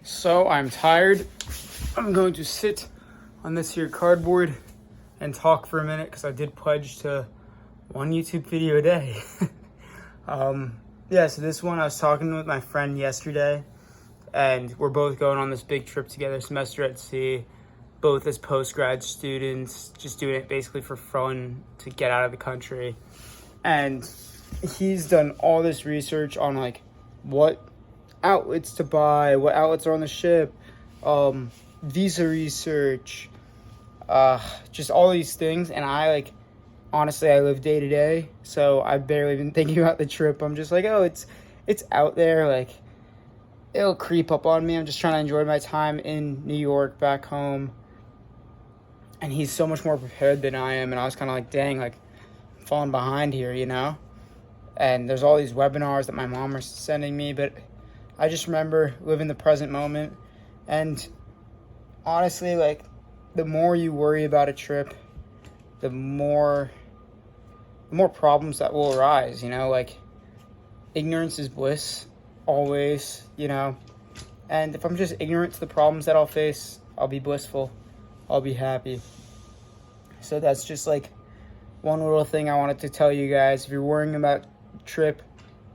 So I'm tired. I'm going to sit on this here cardboard and talk for a minute because I did pledge to one YouTube video a day. So this one I was talking with my friend yesterday, and we're both going on this big trip together, semester at sea, both as post-grad students, just doing it basically for fun to get out of the country. And he's done all this research on like what outlets to buy, what outlets are on the ship, visa research, just all these things. And I honestly, I live day to day, so I've barely been thinking about the trip. I'm just like, oh, it's out there, like it'll creep up on me. I'm just trying to enjoy my time in New York, back home. And he's so much more prepared than I am, and I was kind of like, dang, like I'm falling behind here, you know? And there's all these webinars that my mom is sending me, but I just remember living the present moment. And honestly, like, the more you worry about a trip, the more problems that will arise, you know? Like, ignorance is bliss, always, you know? And if I'm just ignorant to the problems that I'll face, I'll be blissful. I'll be happy. So that's just like one little thing I wanted to tell you guys. If you're worrying about trip,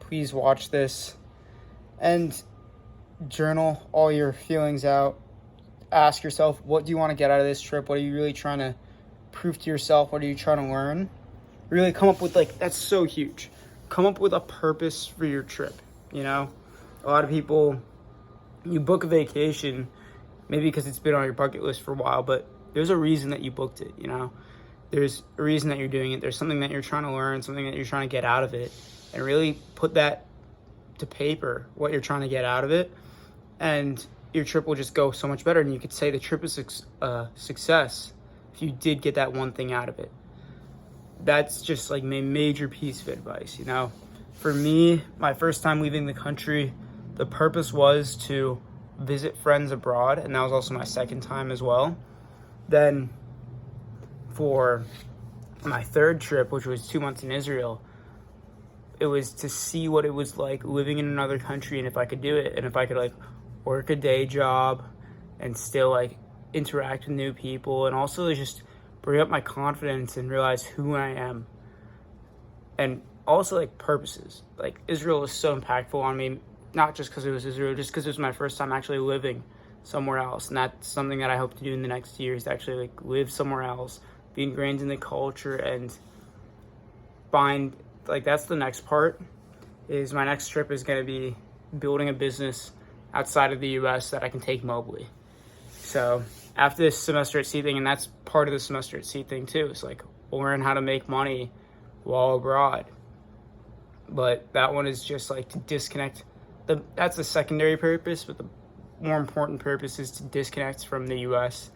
please watch this and journal all your feelings out. Ask yourself, what do you want to get out of this trip? What are you really trying to prove to yourself? What are you trying to learn? Really come up with, that's so huge. Come up with a purpose for your trip, you know? A lot of people, you book a vacation maybe because it's been on your bucket list for a while, but there's a reason that you booked it, you know? There's a reason that you're doing it. There's something that you're trying to learn, something that you're trying to get out of it, and really put that to paper, what you're trying to get out of it, and your trip will just go so much better. And you could say the trip is a success if you did get that one thing out of it. That's just like my major piece of advice, you know? For me, my first time leaving the country, the purpose was to visit friends abroad, and that was also my second time as well. Then for my third trip, which was 2 months in Israel, it was to see what it was like living in another country, and if I could do it, and if I could work a day job and still interact with new people, and also just bring up my confidence and realize who I am. And also purposes. Israel was so impactful on me, not just because it was Israel, just because it was my first time actually living somewhere else. And that's something that I hope to do in the next year, is to actually live somewhere else, be ingrained in the culture, and find, that's the next part. Is my next trip is going to be building a business outside of the US that I can take mobily. So after this semester at sea thing, and that's part of the semester at sea thing too, it's learn how to make money while abroad. But that one is just to disconnect. That's the secondary purpose, but the more important purpose is to disconnect from the US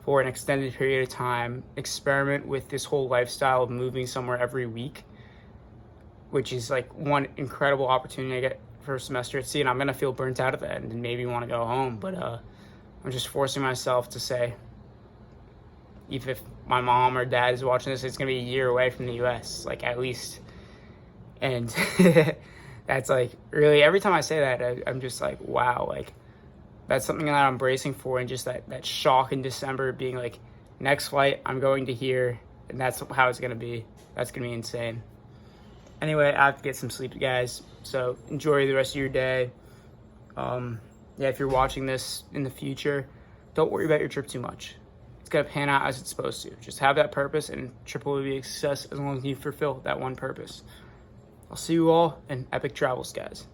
for an extended period of time, experiment with this whole lifestyle of moving somewhere every week, which is one incredible opportunity I get for a semester at sea. And I'm going to feel burnt out at the end and maybe want to go home, but I'm just forcing myself to say, if my mom or dad is watching this, it's going to be a year away from the US, at least. And that's really, every time I say that, I'm just wow, that's something that I'm bracing for. And just that shock in December being next flight, I'm going to here, and that's how it's going to be. That's going to be insane. Anyway, I have to get some sleep, guys. So enjoy the rest of your day. If you're watching this in the future, don't worry about your trip too much. It's going to pan out as it's supposed to. Just have that purpose, and trip will be a success as long as you fulfill that one purpose. I'll see you all in epic travels, guys.